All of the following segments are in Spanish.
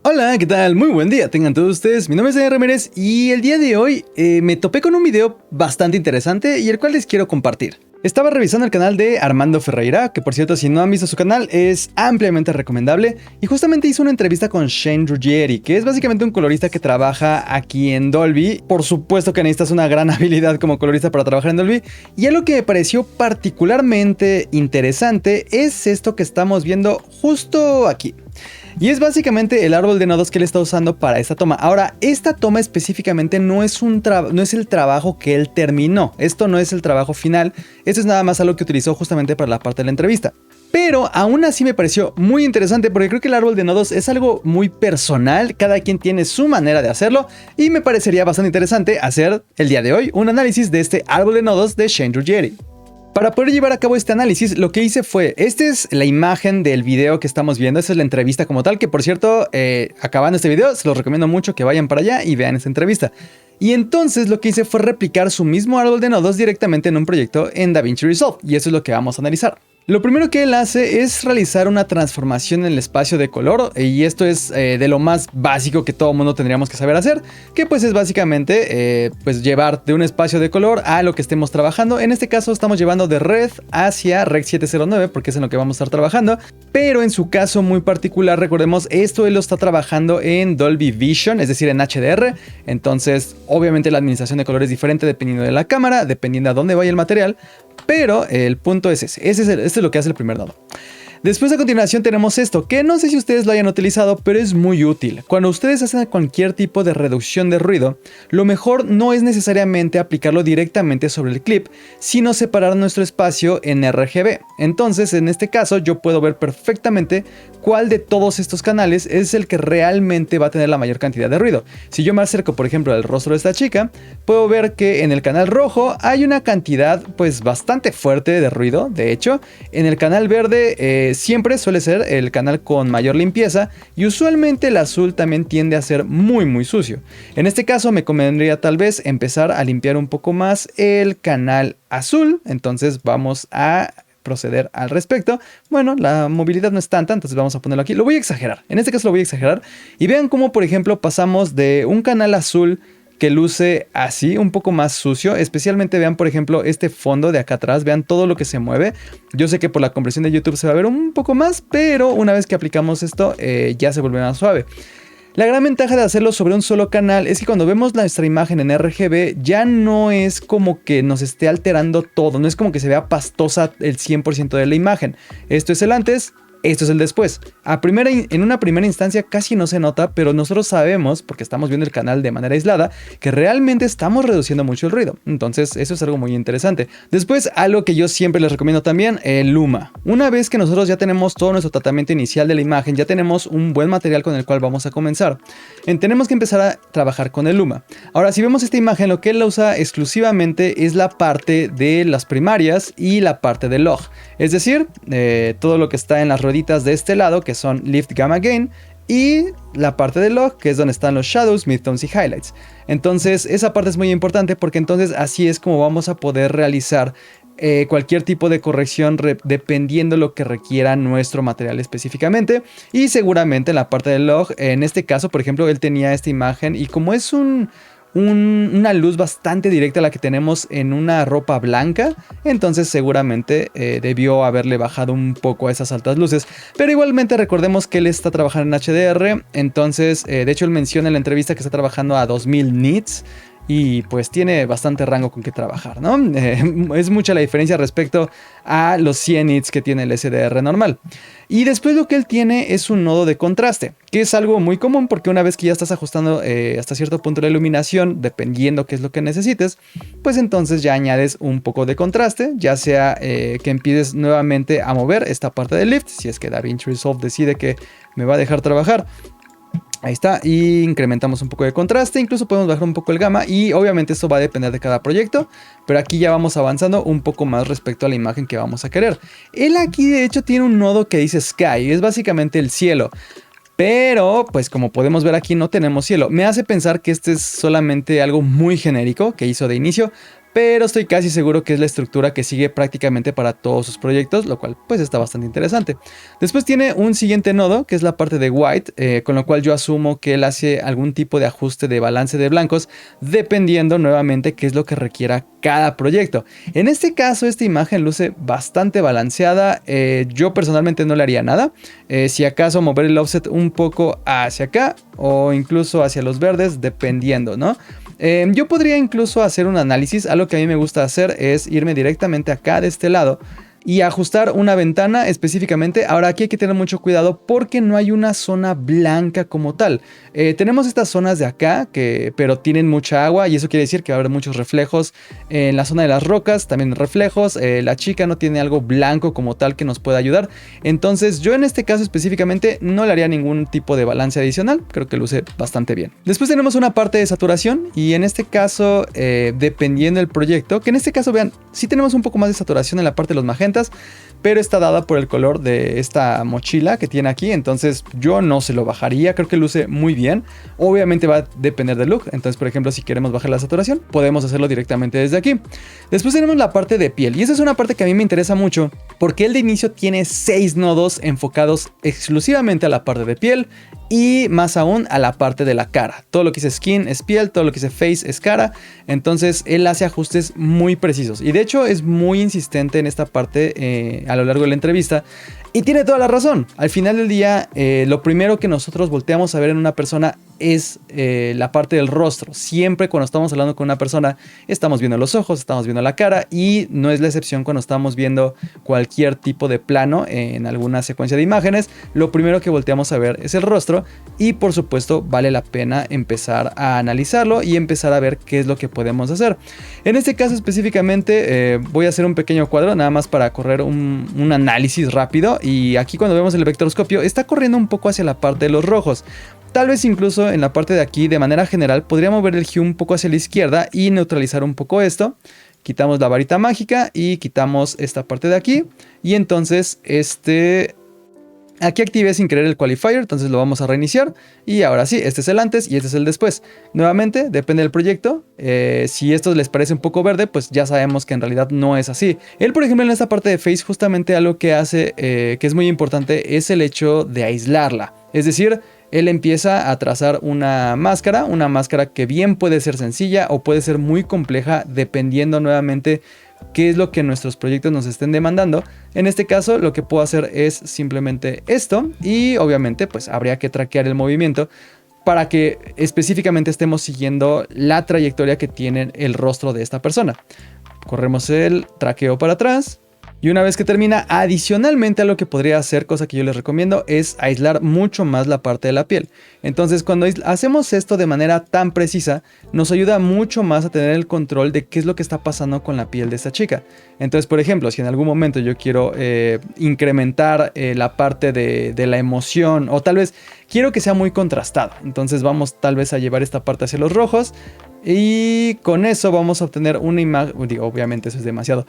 Hola, ¿qué tal? Muy buen día, tengan todos ustedes. Mi nombre es Daniel Ramírez y el día de hoy me topé con un video bastante interesante y el cual les quiero compartir. Estaba revisando el canal de Armando Ferreira, que por cierto, si no han visto su canal, es ampliamente recomendable. Y justamente hizo una entrevista con Shane Ruggieri, que es básicamente un colorista que trabaja aquí en Dolby. Por supuesto que necesitas una gran habilidad como colorista para trabajar en Dolby. Y algo que me pareció particularmente interesante es esto que estamos viendo justo aquí. Y es básicamente el árbol de nodos que él está usando para esta toma. Ahora, esta toma específicamente no es el trabajo que él terminó. Esto no es el trabajo final. Esto es nada más algo que utilizó justamente para la parte de la entrevista. Pero aún así me pareció muy interesante porque creo que el árbol de nodos es algo muy personal. Cada quien tiene su manera de hacerlo. Y me parecería bastante interesante hacer el día de hoy un análisis de este árbol de nodos de Shane Ruggieri. Para poder llevar a cabo este análisis, lo que hice fue, esta es la imagen del video que estamos viendo, esta es la entrevista como tal, que por cierto, acabando este video, se los recomiendo mucho que vayan para allá y vean esta entrevista. Y entonces lo que hice fue replicar su mismo árbol de nodos directamente en un proyecto en DaVinci Resolve, y eso es lo que vamos a analizar. Lo primero que él hace es realizar una transformación en el espacio de color, y esto es de lo más básico que todo mundo tendríamos que saber hacer, que pues es básicamente pues llevar de un espacio de color a lo que estemos trabajando. En este caso estamos llevando de Red hacia Rec 709 porque es en lo que vamos a estar trabajando, pero en su caso muy particular, recordemos, esto él lo está trabajando en Dolby Vision, es decir en HDR, entonces obviamente la administración de color es diferente dependiendo de la cámara, dependiendo a dónde vaya el material. Pero el punto es ese, este es lo que hace el primer nodo. Después a continuación tenemos esto, que no sé si ustedes lo hayan utilizado, pero es muy útil. Cuando ustedes hacen cualquier tipo de reducción de ruido, lo mejor no es necesariamente aplicarlo directamente sobre el clip, sino separar nuestro espacio en RGB. Entonces, en este caso, yo puedo ver perfectamente cuál de todos estos canales es el que realmente va a tener la mayor cantidad de ruido. Si yo me acerco, por ejemplo, al rostro de esta chica, puedo ver que en el canal rojo hay una cantidad pues bastante fuerte de ruido. De hecho, en el canal verde siempre suele ser el canal con mayor limpieza y usualmente el azul también tiende a ser muy sucio. En este caso me convendría tal vez empezar a limpiar un poco más el canal azul, entonces vamos a proceder al respecto. Bueno, la movilidad no es tanta, entonces vamos a ponerlo aquí. Lo voy a exagerar, en este caso lo voy a exagerar y vean cómo por ejemplo pasamos de un canal azul que luce así, un poco más sucio. Especialmente vean, por ejemplo, este fondo de acá atrás. Vean todo lo que se mueve. Yo sé que por la compresión de YouTube se va a ver un poco más, pero una vez que aplicamos esto, ya se vuelve más suave. La gran ventaja de hacerlo sobre un solo canal es que cuando vemos nuestra imagen en RGB ya no es como que nos esté alterando todo. No es como que se vea pastosa el 100% de la imagen. Esto es el antes. Esto es el después. En una primera instancia casi no se nota, pero nosotros sabemos, porque estamos viendo el canal de manera aislada, que realmente estamos reduciendo mucho el ruido. Entonces eso es algo muy interesante. Después, algo que yo siempre les recomiendo también, el Luma. Una vez que nosotros ya tenemos todo nuestro tratamiento inicial de la imagen, ya tenemos un buen material con el cual vamos a comenzar, tenemos que empezar a trabajar con el Luma. Ahora, si vemos esta imagen, lo que él usa exclusivamente es la parte de las primarias y la parte del log. Es decir, todo lo que está en las rueditas de este lado, que son Lift, Gamma, Gain, y la parte del log, que es donde están los shadows, midtones y highlights. Entonces esa parte es muy importante porque entonces así es como vamos a poder realizar cualquier tipo de corrección dependiendo lo que requiera nuestro material específicamente. Y seguramente en la parte del log, en este caso por ejemplo, él tenía esta imagen y como es una luz bastante directa a la que tenemos en una ropa blanca, entonces seguramente debió haberle bajado un poco a esas altas luces, pero igualmente recordemos que él está trabajando en HDR, entonces de hecho él menciona en la entrevista que está trabajando a 2000 nits y pues tiene bastante rango con que trabajar, ¿no? Es mucha la diferencia respecto a los 100 nits que tiene el SDR normal. Y después lo que él tiene es un nodo de contraste, que es algo muy común porque una vez que ya estás ajustando hasta cierto punto la iluminación, dependiendo qué es lo que necesites, pues entonces ya añades un poco de contraste, ya sea que empieces nuevamente a mover esta parte del lift, si es que DaVinci Resolve decide que me va a dejar trabajar. Ahí está, y incrementamos un poco de contraste, incluso podemos bajar un poco el gamma y obviamente esto va a depender de cada proyecto, pero aquí ya vamos avanzando un poco más respecto a la imagen que vamos a querer. Él aquí de hecho tiene un nodo que dice Sky, es básicamente el cielo. Pero, pues como podemos ver aquí no tenemos cielo. Me hace pensar que este es solamente algo muy genérico que hizo de inicio pero estoy casi seguro que es la estructura que sigue prácticamente para todos sus proyectos, lo cual pues está bastante interesante. Después tiene un siguiente nodo, que es la parte de white, con lo cual yo asumo que él hace algún tipo de ajuste de balance de blancos, dependiendo nuevamente qué es lo que requiera cada proyecto. En este caso, esta imagen luce bastante balanceada. Yo personalmente no le haría nada. Si acaso mover el offset un poco hacia acá o incluso hacia los verdes, dependiendo, ¿no? Yo podría incluso hacer un análisis. Algo que a mí me gusta hacer es irme directamente acá de este lado y ajustar una ventana específicamente. Ahora aquí hay que tener mucho cuidado porque no hay una zona blanca como tal. Tenemos estas zonas de acá pero tienen mucha agua y eso quiere decir que va a haber muchos reflejos en la zona de las rocas, también reflejos. La chica no tiene algo blanco como tal que nos pueda ayudar. Entonces yo en este caso específicamente no le haría ningún tipo de balance adicional. Creo que luce bastante bien. Después tenemos una parte de saturación y en este caso dependiendo del proyecto, que en este caso vean, sí tenemos un poco más de saturación en la parte de los magentas, pero está dada por el color de esta mochila que tiene aquí, entonces yo no se lo bajaría, creo que luce muy bien. Obviamente va a depender del look, entonces por ejemplo si queremos bajar la saturación podemos hacerlo directamente desde aquí. Después tenemos la parte de piel y esa es una parte que a mí me interesa mucho porque el de inicio tiene 6 nodos enfocados exclusivamente a la parte de piel y más aún a la parte de la cara. Todo lo que dice skin es piel, todo lo que dice face es cara, entonces él hace ajustes muy precisos y de hecho es muy insistente en esta parte a lo largo de la entrevista. Y tiene toda la razón. Al final del día, lo primero que nosotros volteamos a ver en una persona es la parte del rostro. Siempre cuando estamos hablando con una persona, estamos viendo los ojos, estamos viendo la cara y no es la excepción cuando estamos viendo cualquier tipo de plano en alguna secuencia de imágenes. Lo primero que volteamos a ver es el rostro y por supuesto vale la pena empezar a analizarlo y empezar a ver qué es lo que podemos hacer. En este caso específicamente voy a hacer un pequeño cuadro nada más para correr un análisis rápido. Y aquí cuando vemos el vectorscopio está corriendo un poco hacia la parte de los rojos. Tal vez incluso en la parte de aquí de manera general podría mover el hue un poco hacia la izquierda y neutralizar un poco esto. Quitamos la varita mágica y quitamos esta parte de aquí. Y entonces aquí activé sin querer el qualifier, entonces lo vamos a reiniciar. Y ahora sí, este es el antes y este es el después. Nuevamente, depende del proyecto. Si esto les parece un poco verde, pues ya sabemos que en realidad no es así. Él, por ejemplo, en esta parte de face, justamente algo que hace, que es muy importante, es el hecho de aislarla. Es decir, él empieza a trazar una máscara que bien puede ser sencilla o puede ser muy compleja, dependiendo nuevamente qué es lo que nuestros proyectos nos estén demandando. En este caso lo que puedo hacer es simplemente esto y obviamente pues habría que traquear el movimiento para que específicamente estemos siguiendo la trayectoria que tiene el rostro de esta persona. Corremos el traqueo para atrás. Y una vez que termina, adicionalmente a lo que podría hacer, cosa que yo les recomiendo, es aislar mucho más la parte de la piel. Entonces cuando hacemos esto de manera tan precisa, nos ayuda mucho más a tener el control de qué es lo que está pasando con la piel de esta chica. Entonces, por ejemplo, si en algún momento yo quiero incrementar la parte de la emoción, o tal vez quiero que sea muy contrastado, entonces vamos tal vez a llevar esta parte hacia los rojos. Y con eso vamos a obtener una imagen, obviamente eso es demasiado,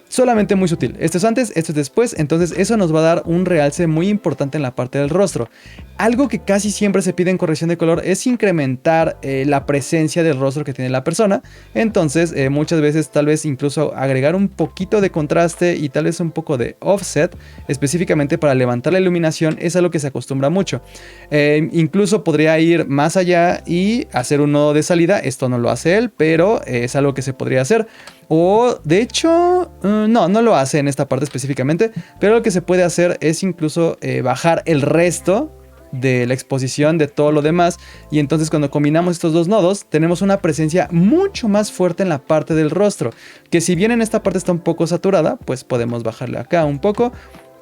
solamente muy sutil. Esto es antes, esto es después, entonces eso nos va a dar un realce muy importante en la parte del rostro. Algo que casi siempre se pide en corrección de color es incrementar la presencia del rostro que tiene la persona. Entonces muchas veces tal vez incluso agregar un poquito de contraste y tal vez un poco de offset específicamente para levantar la iluminación es algo que se acostumbra mucho. Incluso podría ir más allá y hacer un nodo de salida. Esto no lo hace él, pero es algo que se podría hacer. O de hecho, no lo hace en esta parte específicamente, pero lo que se puede hacer es incluso bajar el resto de la exposición de todo lo demás. Y entonces cuando combinamos estos dos nodos tenemos una presencia mucho más fuerte en la parte del rostro, que si bien en esta parte está un poco saturada, pues podemos bajarle acá un poco,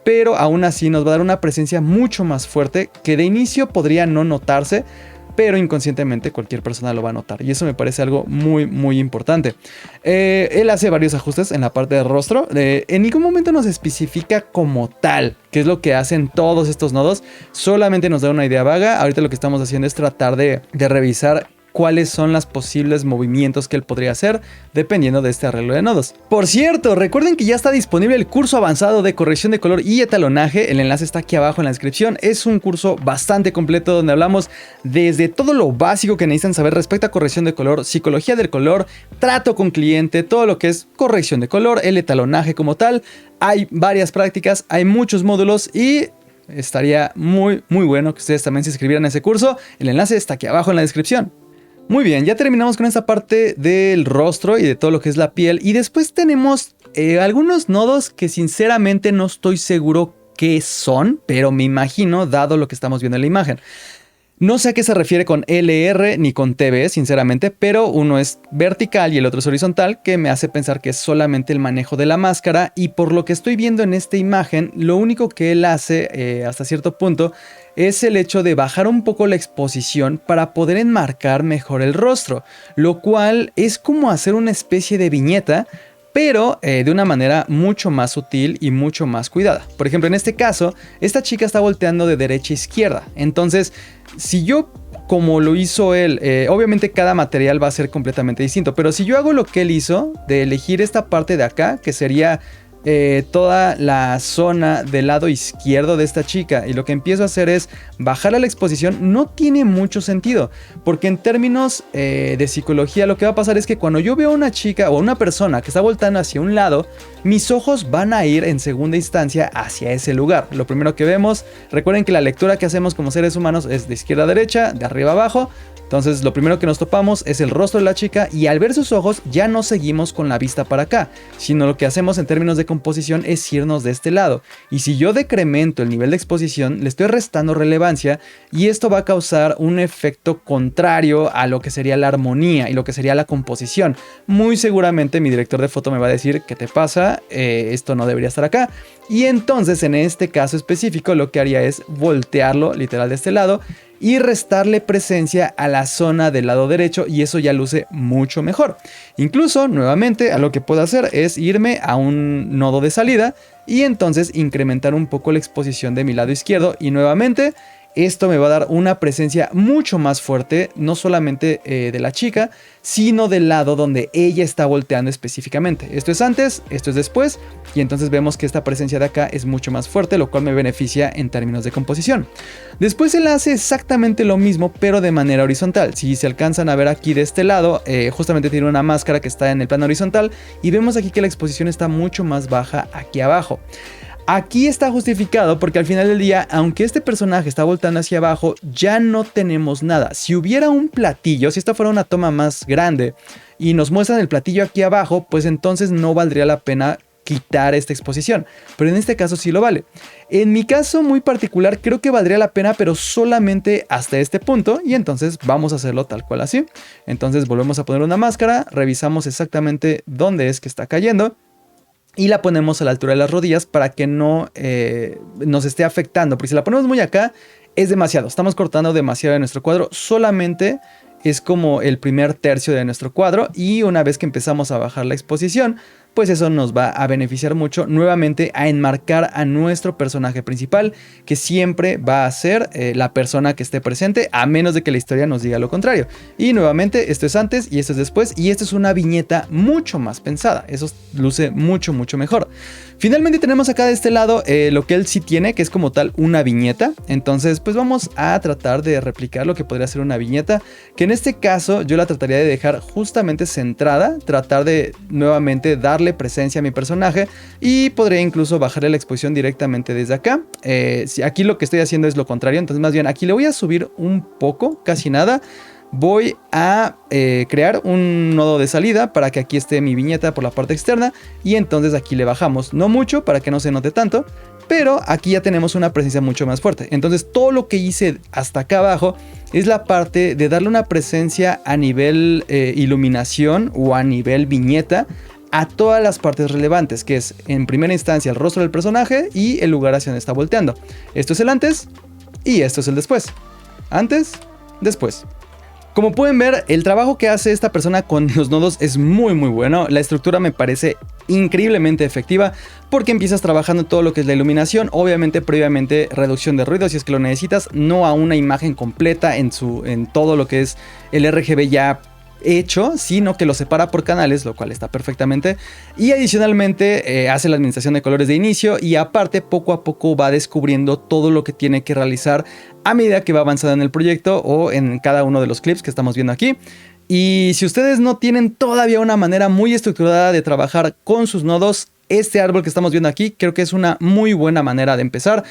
pero aún así nos va a dar una presencia mucho más fuerte que de inicio podría no notarse, pero inconscientemente cualquier persona lo va a notar. Y eso me parece algo muy, muy importante. Él hace varios ajustes en la parte del rostro. En ningún momento nos especifica como tal qué es lo que hacen todos estos nodos. Solamente nos da una idea vaga. Ahorita lo que estamos haciendo es tratar de revisar cuáles son los posibles movimientos que él podría hacer dependiendo de este arreglo de nodos. Por cierto, recuerden que ya está disponible el curso avanzado de corrección de color y etalonaje. El enlace está aquí abajo en la descripción. Es un curso bastante completo donde hablamos desde todo lo básico que necesitan saber respecto a corrección de color, psicología del color, trato con cliente, todo lo que es corrección de color, el etalonaje como tal. Hay varias prácticas, hay muchos módulos y estaría muy bueno que ustedes también se inscribieran a ese curso. El enlace está aquí abajo en la descripción. Muy bien, ya terminamos con esta parte del rostro y de todo lo que es la piel. Y después tenemos algunos nodos que sinceramente no estoy seguro qué son, pero me imagino dado lo que estamos viendo en la imagen. No sé a qué se refiere con LR ni con TB, sinceramente, pero uno es vertical y el otro es horizontal, que me hace pensar que es solamente el manejo de la máscara. Y por lo que estoy viendo en esta imagen, lo único que él hace hasta cierto punto es el hecho de bajar un poco la exposición para poder enmarcar mejor el rostro, lo cual es como hacer una especie de viñeta, pero de una manera mucho más sutil y mucho más cuidada. Por ejemplo, en este caso, esta chica está volteando de derecha a izquierda. Entonces, si yo, como lo hizo él, obviamente cada material va a ser completamente distinto, pero si yo hago lo que él hizo, de elegir esta parte de acá, que sería toda la zona del lado izquierdo de esta chica, y lo que empiezo a hacer es bajar a la exposición, no tiene mucho sentido, porque en términos de psicología lo que va a pasar es que cuando yo veo a una chica o una persona que está voltando hacia un lado, mis ojos van a ir en segunda instancia hacia ese lugar. Lo primero que vemos, recuerden que la lectura que hacemos como seres humanos es de izquierda a derecha, de arriba a abajo. Entonces lo primero que nos topamos es el rostro de la chica y al ver sus ojos ya no seguimos con la vista para acá, sino lo que hacemos en términos de composición es irnos de este lado. Y si yo decremento el nivel de exposición, le estoy restando relevancia y esto va a causar un efecto contrario a lo que sería la armonía y lo que sería la composición. Muy seguramente mi director de foto me va a decir, ¿qué te pasa? Esto no debería estar acá. Y entonces en este caso específico lo que haría es voltearlo literal de este lado y restarle presencia a la zona del lado derecho y eso ya luce mucho mejor. Incluso nuevamente a lo que puedo hacer es irme a un nodo de salida y entonces incrementar un poco la exposición de mi lado izquierdo y nuevamente esto me va a dar una presencia mucho más fuerte, no solamente de la chica, sino del lado donde ella está volteando específicamente. Esto es antes, esto es después, y entonces vemos que esta presencia de acá es mucho más fuerte, lo cual me beneficia en términos de composición. Después él hace exactamente lo mismo, pero de manera horizontal. Si se alcanzan a ver aquí de este lado, justamente tiene una máscara que está en el plano horizontal, y vemos aquí que la exposición está mucho más baja aquí abajo. Aquí está justificado porque al final del día, aunque este personaje está voltando hacia abajo, ya no tenemos nada. Si hubiera un platillo, si esta fuera una toma más grande y nos muestran el platillo aquí abajo, pues entonces no valdría la pena quitar esta exposición. Pero en este caso sí lo vale. En mi caso muy particular creo que valdría la pena, pero solamente hasta este punto. Y entonces vamos a hacerlo tal cual así. Entonces volvemos a poner una máscara, revisamos exactamente dónde es que está cayendo. Y la ponemos a la altura de las rodillas para que no nos esté afectando. Porque si la ponemos muy acá, es demasiado. Estamos cortando demasiado de nuestro cuadro. Solamente es como el primer tercio de nuestro cuadro. Y una vez que empezamos a bajar la exposición, pues eso nos va a beneficiar mucho nuevamente a enmarcar a nuestro personaje principal, que siempre va a ser la persona que esté presente, a menos de que la historia nos diga lo contrario. Y nuevamente, esto es antes y esto es después, y esto es una viñeta mucho más pensada. Eso luce mucho mejor. Finalmente tenemos acá de este lado lo que él sí tiene, que es como tal una viñeta. Entonces pues vamos a tratar de replicar lo que podría ser una viñeta, que en este caso yo la trataría de dejar justamente centrada, tratar de nuevamente darle presencia a mi personaje y podría incluso bajarle la exposición directamente desde acá. Aquí lo que estoy haciendo es lo contrario, entonces más bien aquí le voy a subir un poco, casi nada. Voy a crear un nodo de salida para que aquí esté mi viñeta por la parte externa y entonces aquí le bajamos, no mucho para que no se note tanto, pero aquí ya tenemos una presencia mucho más fuerte. Entonces todo lo que hice hasta acá abajo es la parte de darle una presencia a nivel iluminación o a nivel viñeta a todas las partes relevantes, que es en primera instancia el rostro del personaje y el lugar hacia donde está volteando. Esto es el antes y esto es el después. Antes, después. Como pueden ver, el trabajo que hace esta persona con los nodos es muy bueno. La estructura me parece increíblemente efectiva porque empiezas trabajando todo lo que es la iluminación, obviamente previamente reducción de ruido si es que lo necesitas, no a una imagen completa en todo lo que es el RGB ya hecho, sino que lo separa por canales, lo cual está perfectamente, y adicionalmente hace la administración de colores de inicio y aparte poco a poco va descubriendo todo lo que tiene que realizar a medida que va avanzando en el proyecto o en cada uno de los clips que estamos viendo aquí. Y si ustedes no tienen todavía una manera muy estructurada de trabajar con sus nodos, este árbol que estamos viendo aquí creo que es una muy buena manera de empezar.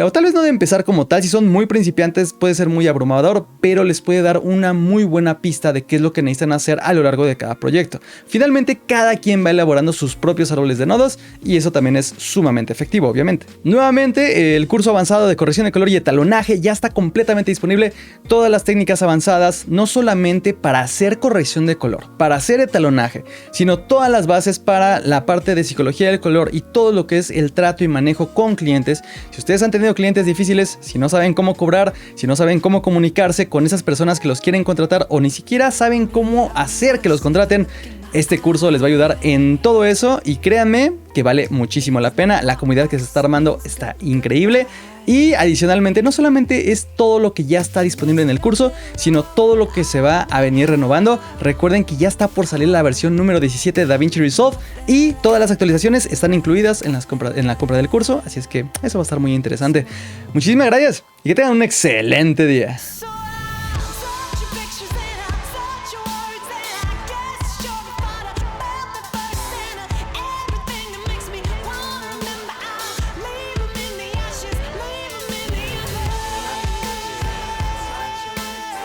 O tal vez no de empezar como tal, si son muy principiantes puede ser muy abrumador, pero les puede dar una muy buena pista de qué es lo que necesitan hacer a lo largo de cada proyecto. Finalmente, cada quien va elaborando sus propios árboles de nodos y eso también es sumamente efectivo, obviamente. Nuevamente, el curso avanzado de corrección de color y etalonaje ya está completamente disponible. Todas las técnicas avanzadas, no solamente para hacer corrección de color, para hacer etalonaje, sino todas las bases para la parte de psicología del color y todo lo que es el trato y manejo con clientes. Si ustedes han tenido clientes difíciles, si no saben cómo cobrar, si no saben cómo comunicarse con esas personas que los quieren contratar o ni siquiera saben cómo hacer que los contraten, este curso les va a ayudar en todo eso y créanme que vale muchísimo la pena. La comunidad que se está armando está increíble. Y adicionalmente no solamente es todo lo que ya está disponible en el curso, sino todo lo que se va a venir renovando. Recuerden que ya está por salir la versión número 17 de DaVinci Resolve y todas las actualizaciones están incluidas en la compra del curso, así es que eso va a estar muy interesante. Muchísimas gracias y que tengan un excelente día.